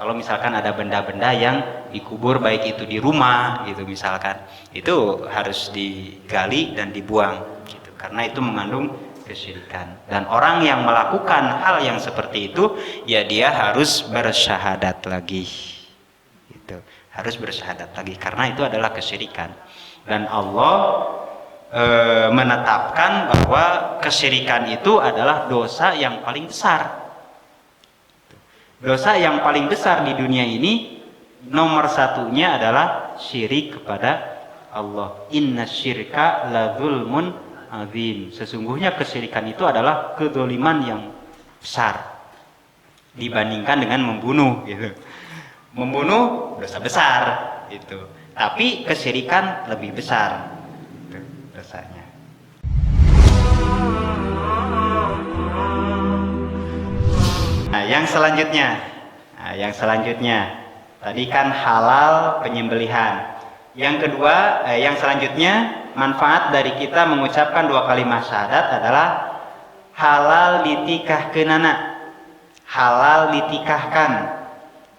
Kalau misalkan ada benda-benda yang dikubur baik itu di rumah gitu misalkan, itu harus digali dan dibuang gitu, karena itu mengandung kesyirikan. Dan orang yang melakukan hal yang seperti itu, ya dia harus bersyahadat lagi. Gitu. Harus bersyahadat lagi karena itu adalah kesyirikan. Dan Allah menetapkan bahwa kesyirikan itu adalah dosa yang paling besar. Dosa yang paling besar di dunia ini nomor satunya adalah syirik kepada Allah. Inna syirka la dzulmun azim. Sesungguhnya kesyirikan itu adalah kedzaliman yang besar dibandingkan dengan membunuh gitu. Membunuh dosa besar gitu. Tapi kesyirikan lebih besar gitu, dosanya. Nah, yang selanjutnya tadi kan halal penyembelihan. Yang kedua, yang selanjutnya manfaat dari kita mengucapkan 2 kalimat syahadat adalah halal ditikahkeunana, halal ditikahkan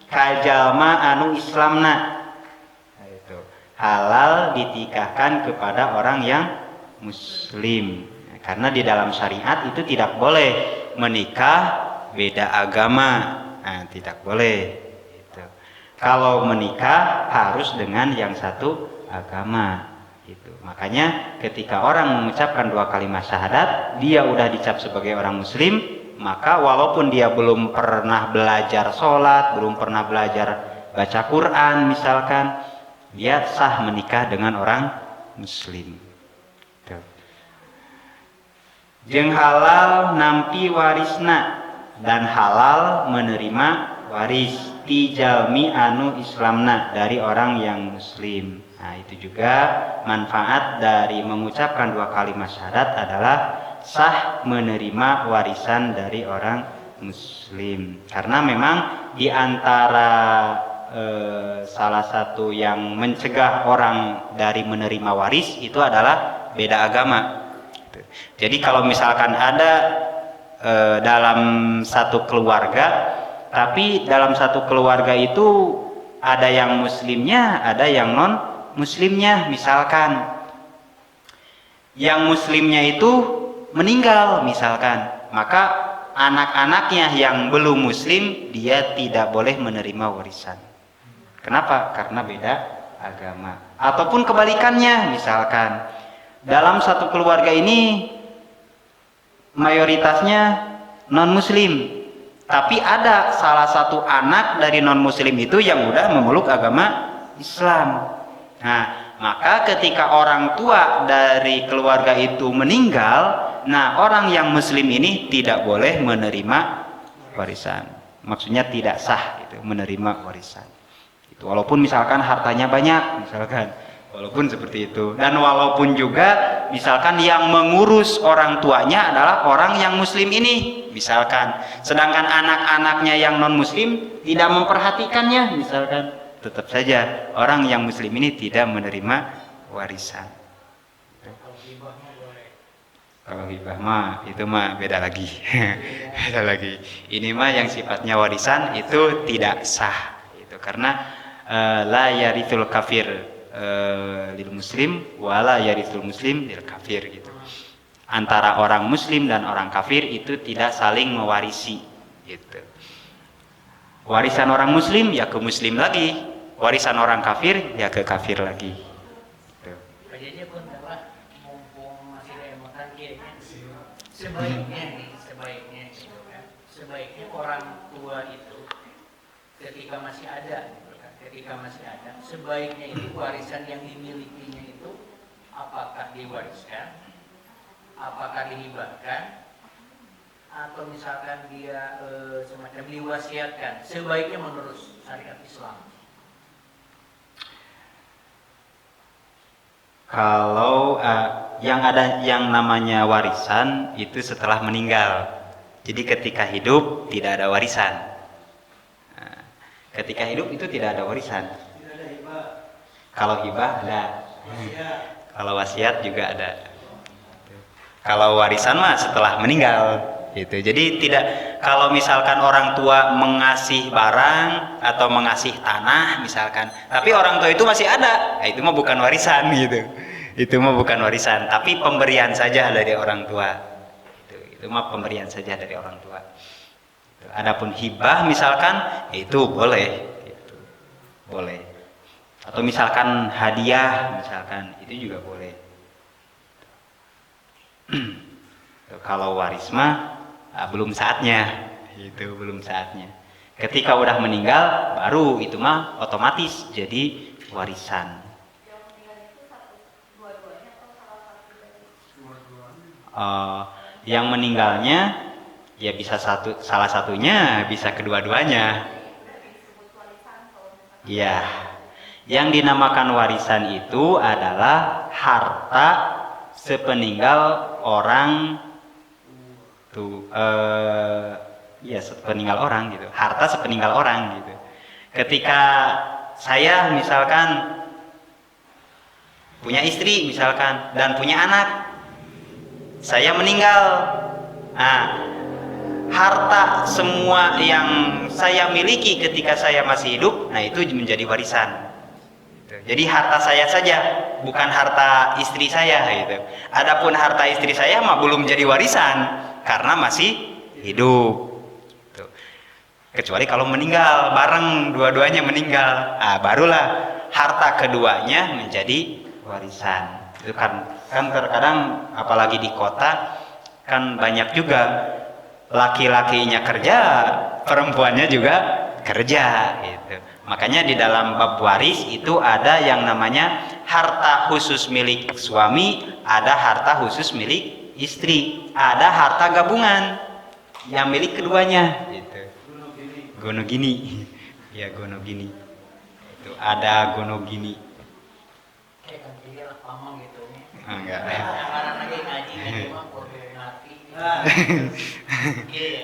kajalma anu islamna. Nah, itu halal ditikahkan kepada orang yang muslim. Karena di dalam syariat itu tidak boleh menikah beda agama, nah, tidak boleh gitu. Kalau menikah harus dengan yang satu agama gitu. Makanya ketika orang mengucapkan 2 kalimat syahadat, dia udah dicap sebagai orang muslim, maka walaupun dia belum pernah belajar sholat, belum pernah belajar baca Quran misalkan, dia sah menikah dengan orang muslim gitu. Jeung halal nampi warisna, dan halal menerima waris tijalmi anu islamna, dari orang yang muslim. Nah, itu juga manfaat dari mengucapkan 2 kalimat syahadat adalah sah menerima warisan dari orang muslim. Karena memang di antara salah satu yang mencegah orang dari menerima waris itu adalah beda agama. Jadi kalau misalkan ada dalam satu keluarga, tapi dalam satu keluarga itu ada yang muslimnya, ada yang non muslimnya, misalkan yang muslimnya itu meninggal misalkan, maka anak-anaknya yang belum muslim dia tidak boleh menerima warisan. Kenapa? Karena beda agama. Ataupun kebalikannya, misalkan dalam satu keluarga ini mayoritasnya non muslim, tapi ada salah satu anak dari non muslim itu yang udah memeluk agama Islam. Nah, maka ketika orang tua dari keluarga itu meninggal, nah orang yang muslim ini tidak boleh menerima warisan. Maksudnya tidak sah gitu, menerima warisan. Itu walaupun misalkan hartanya banyak, misalkan walaupun seperti itu. Dan walaupun juga misalkan yang mengurus orang tuanya adalah orang yang muslim ini misalkan, sedangkan anak-anaknya yang non muslim tidak memperhatikannya misalkan, tetap saja orang yang muslim ini tidak menerima warisan. Kalau hibah mah itu mah beda lagi. Beda lagi. Ini mah yang sifatnya warisan itu tidak sah itu, karena la yarithul kafir lil muslim wala yarithul muslim lil kafir gitu. Antara orang muslim dan orang kafir itu tidak saling mewarisi gitu. Warisan orang muslim ya ke muslim lagi, warisan orang kafir ya ke kafir lagi gitu. Sebaiknya orang tua itu ketika masih ada, sebaiknya itu warisan yang dimilikinya itu apakah diwariskan, apakah dihibahkan, atau misalkan dia semacam diwasiatkan, sebaiknya menurut syariat Islam. Kalau yang ada yang namanya warisan itu setelah meninggal. Jadi ketika hidup tidak ada warisan. Ketika hidup itu tidak ada warisan. Tidak ada hibah. Kalau hibah ada. Wasiat. Kalau wasiat juga ada. Kalau warisan mah setelah meninggal. Gitu. Jadi tidak, kalau misalkan orang tua mengasih barang atau mengasih tanah misalkan, tapi orang tua itu masih ada, nah, itu mah bukan warisan gitu. Itu mah bukan warisan, tapi pemberian saja dari orang tua. Itu mah pemberian saja dari orang tua. Adapun hibah misalkan itu boleh, gitu. Boleh. Atau misalkan hadiah misalkan itu juga boleh. Kalau waris mah belum saatnya, itu belum saatnya. Ketika udah meninggal baru itu mah otomatis jadi warisan. Yang meninggalnya ya bisa salah satunya, bisa kedua-duanya. Ya, yang dinamakan warisan itu adalah harta sepeninggal orang tuh, ya sepeninggal orang gitu, harta sepeninggal orang gitu. Ketika saya misalkan punya istri misalkan dan punya anak, saya meninggal, nah harta semua yang saya miliki ketika saya masih hidup, nah itu menjadi warisan. Jadi harta saya saja, bukan harta istri saya gitu. Adapun harta istri saya mah belum jadi warisan karena masih hidup. Gitu. Kecuali kalau meninggal, bareng dua-duanya meninggal, barulah harta keduanya menjadi warisan. Itu kan terkadang apalagi di kota kan banyak juga laki-lakinya kerja, perempuannya juga kerja gitu. Makanya di dalam bab waris itu ada yang namanya harta khusus milik suami, ada harta khusus milik istri, ada harta gabungan yang milik keduanya gitu. Gonogini. Ya gonogini. Itu ada gonogini. Kayak kan dia lah pamong gitu nih. Enggak. Sekarang lagi ngaji mah kudu ngerti. Iya.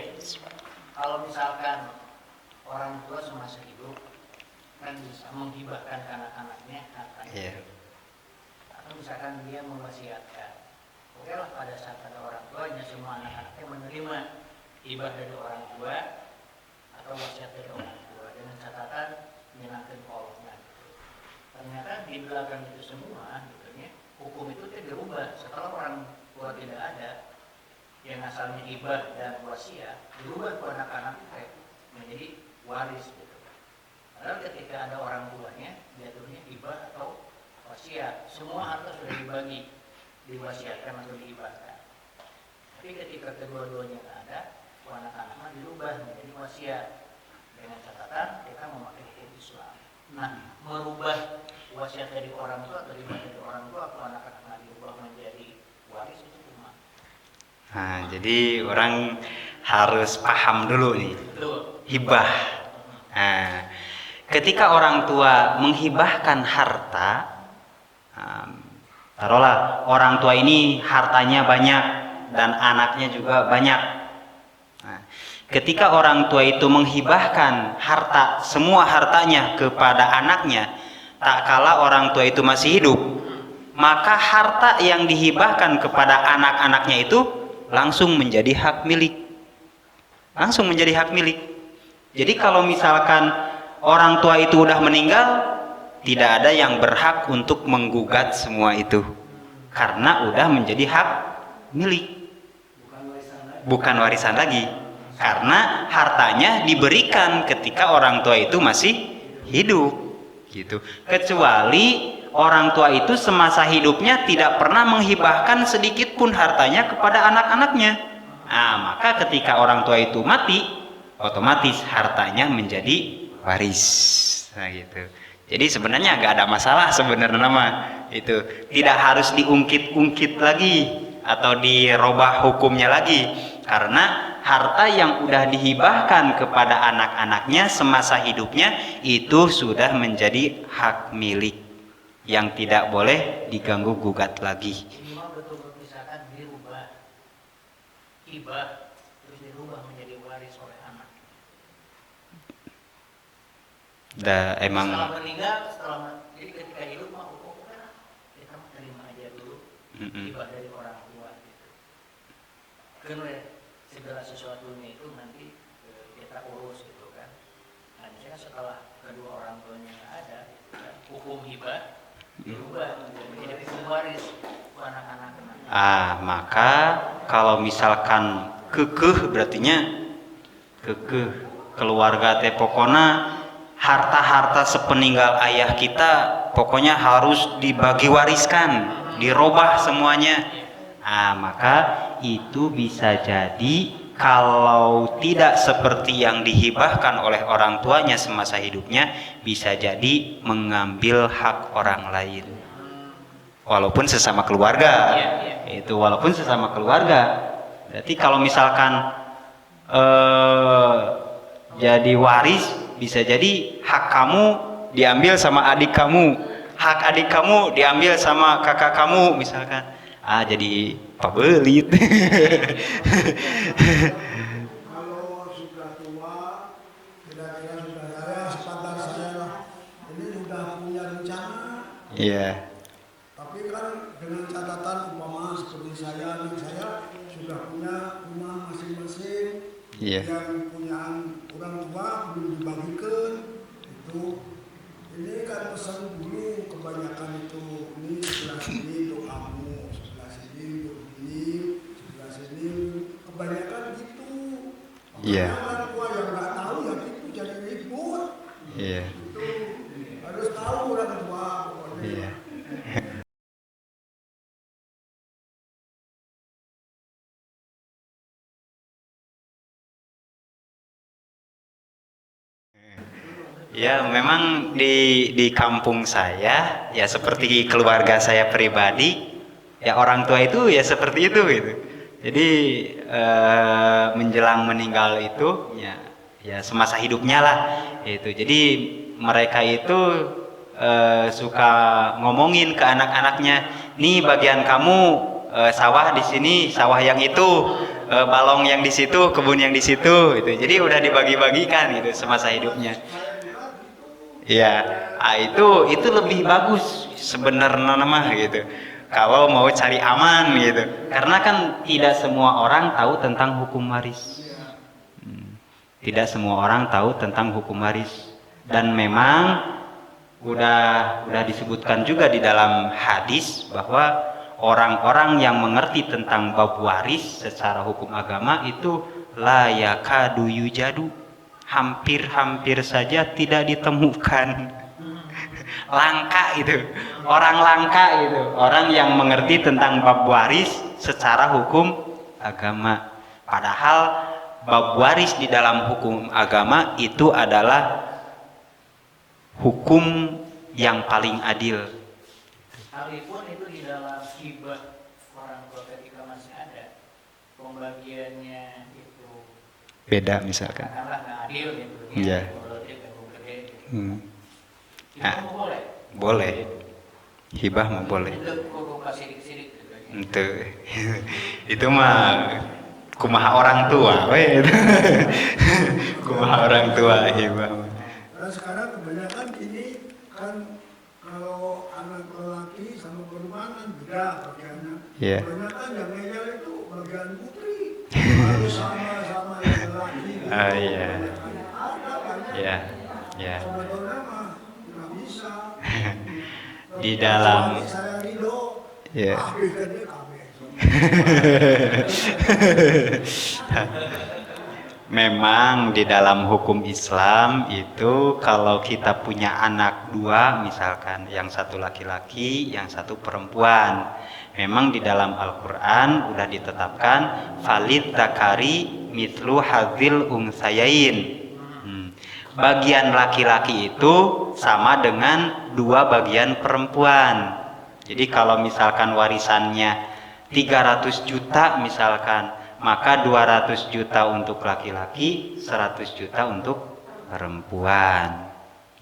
Kalau misalkan orang tua semasa hidup kan bisa menghibahkan ke anak-anaknya hartanya. Iya. Atau misalkan dia mewasiatkan. Oke lah, pada saat ada orang tuanya semua anak-anaknya menerima hibah dari orang tua atau wasiat dari orang tua dengan catatan menyenangkan Allah. Ternyata di belakang itu semua gitu ya, hukum itu dirubah setelah orang tua tidak ada, yang asalnya hibah dan wasiat dirubah ke anak-anak menjadi waris gitu. Padahal ketika ada orang tuanya jatuhnya hibah atau wasiat, semua harta sudah dibagi, diwasiatkan atau dihibahkan. Tapi ketika kedua-duanya tidak ada, anak-anak dirubah menjadi wasiat dengan catatan kita memakai hukum Islam. Nah, merubah wasiat dari orang tua atau hibah dari orang tua atau anak-anak dirubah menjadi waris itu cuma. Nah, jadi orang harus paham dulu nih, hibah. Nah, ketika orang tua menghibahkan harta, taruhlah orang tua ini hartanya banyak dan anaknya juga banyak. Nah, ketika orang tua itu menghibahkan harta, semua hartanya kepada anaknya, tak kala orang tua itu masih hidup, maka harta yang dihibahkan kepada anak-anaknya itu langsung menjadi hak milik. Langsung menjadi hak milik. Jadi kalau misalkan orang tua itu udah meninggal, tidak ada yang berhak untuk menggugat semua itu. Karena udah menjadi hak milik. Bukan warisan lagi. Karena hartanya diberikan ketika orang tua itu masih hidup. Gitu. Kecuali orang tua itu semasa hidupnya tidak pernah menghibahkan sedikit pun hartanya kepada anak-anaknya. Nah, maka ketika orang tua itu mati, otomatis hartanya menjadi waris. Nah, gitu. Jadi sebenarnya nggak ada masalah sebenarnya nama itu, tidak harus diungkit-ungkit lagi atau dirubah hukumnya lagi, karena harta yang udah dihibahkan kepada anak-anaknya semasa hidupnya itu sudah menjadi hak milik yang tidak boleh diganggu gugat lagi. Minimal betul-betul misalkan dirubah hibah terus dirubah menjadi waris oleh anak. Emang setelah meninggal, jadi ketika hidup mah kita terima aja dulu hibah dari orang tua gitu. Kan segala sesuatunya itu nanti kita urus gitu kan. Nah misalnya setelah kedua orang tuanya nggak ada, gitu kan, hukum hibah dirubah menjadi hukum waris anak-anak. Maka kalau misalkan kekeh berartinya kekeh keluarga teh pokona harta-harta sepeninggal ayah kita pokoknya harus dibagi wariskan, dirobah semuanya. Maka itu bisa jadi kalau tidak seperti yang dihibahkan oleh orang tuanya semasa hidupnya, bisa jadi mengambil hak orang lain. Walaupun sesama keluarga. Itu walaupun sesama keluarga. Berarti kalau misalkan jadi waris, bisa jadi hak kamu diambil sama adik kamu, hak adik kamu diambil sama kakak kamu misalkan. Jadi pabelit. Kalau sudah tua, kira-kira sudah ya sepantar saya lah. Ini sudah punya rencana. Iya. Tapi kan dengan catatan umpama seperti saya sudah punya rumah masing-masing. Iya. Yang punya orang tua belum dibagikan itu. Ini kan pesan dulu kebanyakan itu ini sebelah sini untuk kamu, sebelah sini untuk ini, sebelah sini kebanyakan gitu. Iya. Orang tua yang nggak tahu ya itu jadi ribut. Iya. Itu harus tahu orang tua pokoknya. Iya. Ya, memang di kampung saya ya seperti keluarga saya pribadi, ya orang tua itu ya seperti itu gitu. Jadi menjelang meninggal itu ya semasa hidupnya lah itu. Jadi mereka itu suka ngomongin ke anak-anaknya, nih bagian kamu sawah di sini, sawah yang itu, balong yang di situ, kebun yang di situ gitu. Jadi udah dibagi-bagikan gitu semasa hidupnya. Ya, itu lebih bagus sebenarnya mah gitu. Kalau mau cari aman gitu, karena kan tidak semua orang tahu tentang hukum waris. Tidak semua orang tahu tentang hukum waris, dan memang udah disebutkan juga di dalam hadis bahwa orang-orang yang mengerti tentang bab waris secara hukum agama itu la yakadu yujadu, hampir saja tidak ditemukan. Langka itu, orang langka itu, orang yang mengerti tentang bab waris secara hukum agama. Padahal bab waris di dalam hukum agama itu adalah hukum yang paling adil. Sekalipun itu di dalam hibah orang tua ketika masih ada, pembagiannya itu Beda misalkan. katakanlah nggak adil gitu. Iya. Kalau dia gabung gede gitu. Itu Nah, boleh. boleh. Hibah mah boleh. Itu kudu sidik-sidik gitu. Itu mah kumaha orang tua we. Kumaha orang tua hibah mah. Karena sekarang kebanyakan ini kan kalau anak lelaki sama perempuan kan beda bagiannya. Iya. Kebanyakan yang ngeyel itu bagian putri harus sama yang lelaki. Iya. Ada banyak. Ya, ya. Sebetulnya mah nggak bisa. Di dalam Suami saya ridho. ya. Bikinnya kabeh. Memang di dalam hukum Islam itu kalau kita punya anak dua misalkan, yang satu laki-laki, yang satu perempuan, memang di dalam Al-Quran udah ditetapkan falid dzakari mithlu hadzil unsayain. Bagian laki-laki itu sama dengan dua bagian perempuan. Jadi kalau misalkan warisannya 300 juta misalkan, maka 200 juta untuk laki-laki, 100 juta untuk perempuan.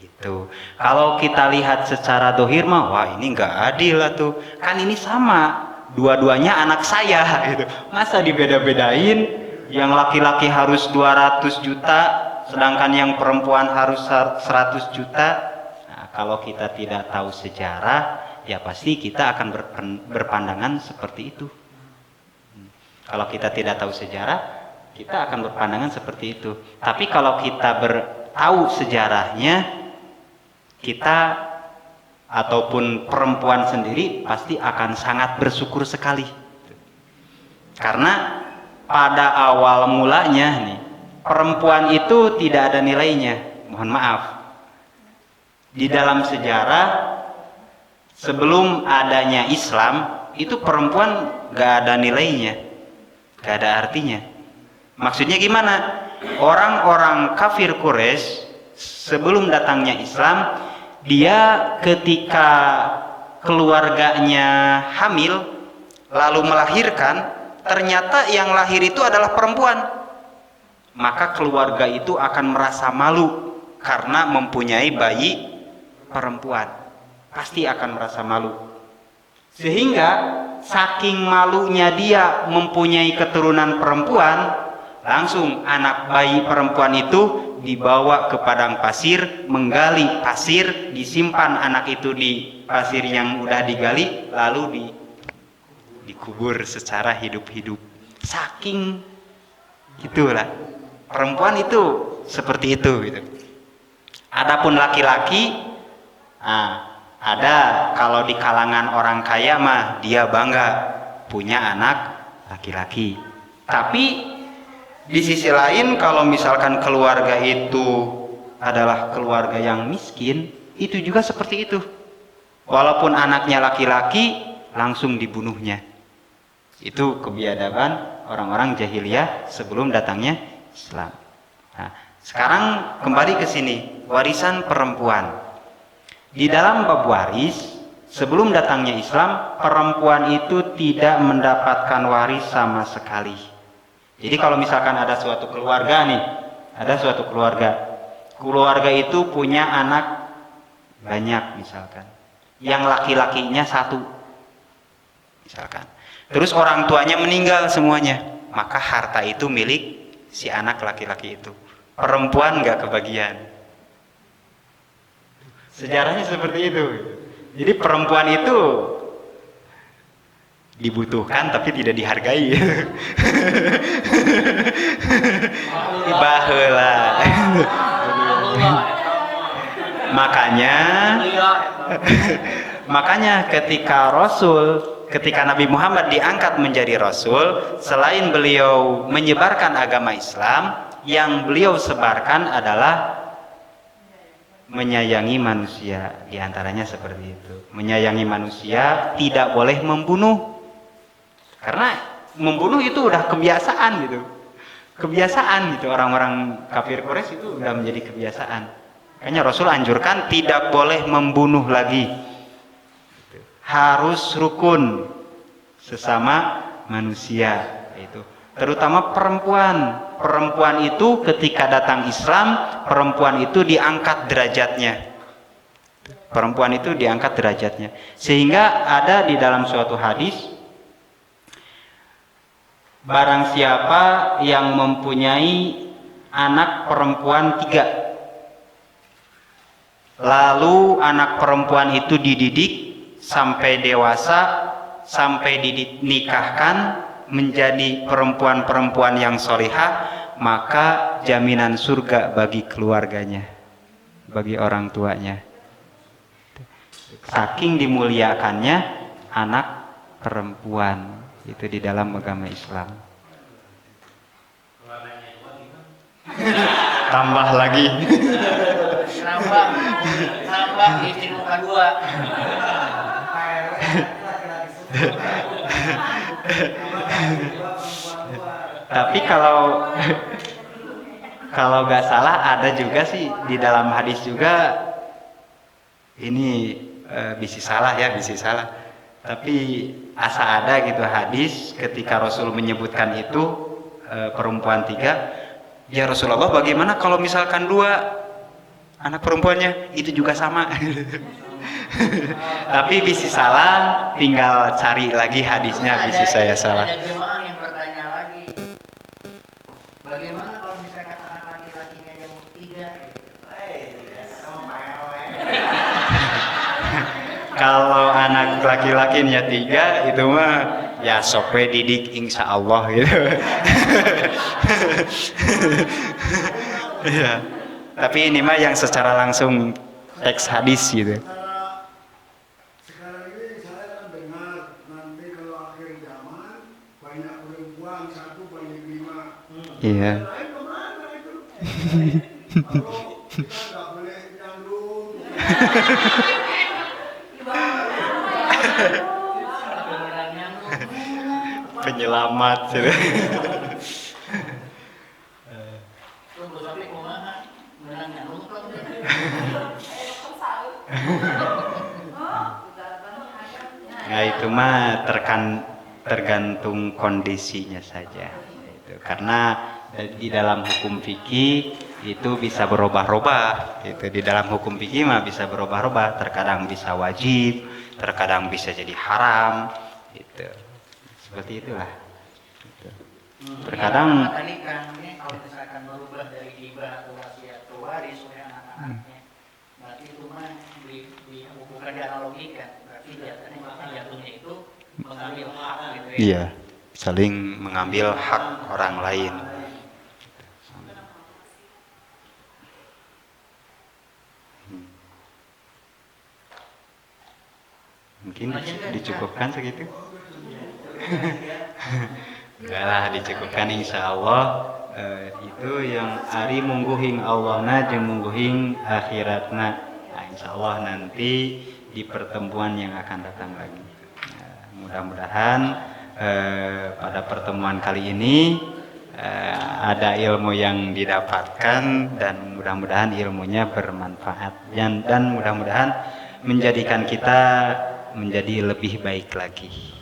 Gitu. Kalau kita lihat secara dohir mah, wah ini nggak adil lah tuh. Kan ini sama, dua-duanya anak saya gitu. Masa dibeda-bedain, yang laki-laki harus 200 juta, sedangkan yang perempuan harus 100 juta. Nah, kalau kita tidak tahu sejarah, ya pasti kita akan berpandangan seperti itu. Kalau kita tidak tahu sejarah, kita akan berpandangan seperti itu. Tapi kalau kita tahu sejarahnya, kita ataupun perempuan sendiri pasti akan sangat bersyukur sekali. Karena pada awal mulanya nih, perempuan itu tidak ada nilainya. Mohon maaf. Di dalam sejarah sebelum adanya Islam, itu perempuan gak ada nilainya, gak ada artinya. Maksudnya gimana? Orang-orang kafir Quraisy sebelum datangnya Islam, dia ketika keluarganya hamil lalu melahirkan, ternyata yang lahir itu adalah perempuan. Maka keluarga itu akan merasa malu karena mempunyai bayi perempuan. Pasti akan merasa malu. Sehingga saking malunya dia mempunyai keturunan perempuan, langsung anak bayi perempuan itu dibawa ke padang pasir, menggali pasir, disimpan anak itu di pasir yang udah digali, lalu dikubur secara hidup-hidup. Saking gitulah perempuan itu seperti itu gitu. Adapun laki-laki, ada kalau di kalangan orang kaya mah dia bangga punya anak laki-laki. Tapi di sisi lain kalau misalkan keluarga itu adalah keluarga yang miskin, itu juga seperti itu. Walaupun anaknya laki-laki, langsung dibunuhnya. Itu kebiadaban orang-orang jahiliyah sebelum datangnya Islam. Nah, sekarang kembali ke sini, warisan perempuan. Di dalam bab waris, sebelum datangnya Islam, perempuan itu tidak mendapatkan waris sama sekali. Jadi kalau misalkan ada suatu keluarga nih, keluarga itu punya anak banyak misalkan, yang laki-lakinya 1 misalkan, terus orang tuanya meninggal semuanya, maka harta itu milik si anak laki-laki itu, perempuan nggak kebagian. Sejarahnya seperti itu. Jadi perempuan itu dibutuhkan tapi tidak dihargai. Baheula. Makanya ketika Nabi Muhammad diangkat menjadi Rasul, selain beliau menyebarkan agama Islam, yang beliau sebarkan adalah menyayangi manusia. Di antaranya seperti itu. Menyayangi manusia, tidak boleh membunuh. Karena membunuh itu udah kebiasaan gitu. Kebiasaan gitu, orang-orang kafir Quraisy itu udah menjadi kebiasaan. Makanya Rasul anjurkan tidak boleh membunuh lagi. Harus rukun sesama manusia itu. Terutama perempuan itu ketika datang Islam, perempuan itu diangkat derajatnya, sehingga ada di dalam suatu hadis, barang siapa yang mempunyai anak perempuan 3, lalu anak perempuan itu dididik sampai dewasa, sampai dinikahkan menjadi perempuan-perempuan yang solihah, maka jaminan surga bagi keluarganya, bagi orang tuanya. Saking dimuliakannya anak perempuan itu di dalam agama Islam. Tambah lagi. Nambah istri muka 2. Tapi kalau nggak salah ada juga sih di dalam hadis juga, ini bisa salah. Tapi asa ada gitu hadis ketika Rasul menyebutkan itu perempuan 3, ya Rasulullah bagaimana kalau misalkan 2 anak perempuannya, itu juga sama. Tapi bisa salah, tinggal cari lagi hadisnya, bisa saya salah. Ada jemaah yang bertanya lagi, bagaimana kalau misalkan anak laki-lakinya yang 3? Kalau anak laki-lakinya 3 itu mah ya sokwe didik insya Allah gitu. Ya. Tapi ini mah yang secara langsung teks hadis gitu. Sekarang ini saya kan dengar nanti kalau akhir zaman banyak perempuan 1/5. Iya. Lain kemana itu? Kalau kita nggak boleh nyandung. Penyelamat gitu. Tunggu sampai kumaha menang nyalung kan. Nah itu mah tergantung kondisinya saja. Itu. Karena di dalam hukum fikih itu bisa berubah-ubah. Itu di dalam hukum fikih mah bisa berubah-ubah. Terkadang bisa wajib, terkadang bisa jadi haram. Itu seperti itulah. Gitu. Terkadang tadi kan ini kalau misalkan merubah dari hibah atau wasiat ke waris oleh anak-anaknya, berarti itu mah bukan dianalogikan, berarti jatuhnya itu mengambil hak gitu ya. iya, saling mengambil hak orang lain. Mungkin dicukupkan segitu. Enggak lah, dicukupkan insya Allah. Itu yang ari mungguhing Allahna jeung mungguhing akhiratna. Nah, insya Allah nanti di pertemuan yang akan datang lagi. Mudah-mudahan pada pertemuan kali ini ada ilmu yang didapatkan dan mudah-mudahan ilmunya bermanfaat dan mudah-mudahan menjadikan kita menjadi lebih baik lagi.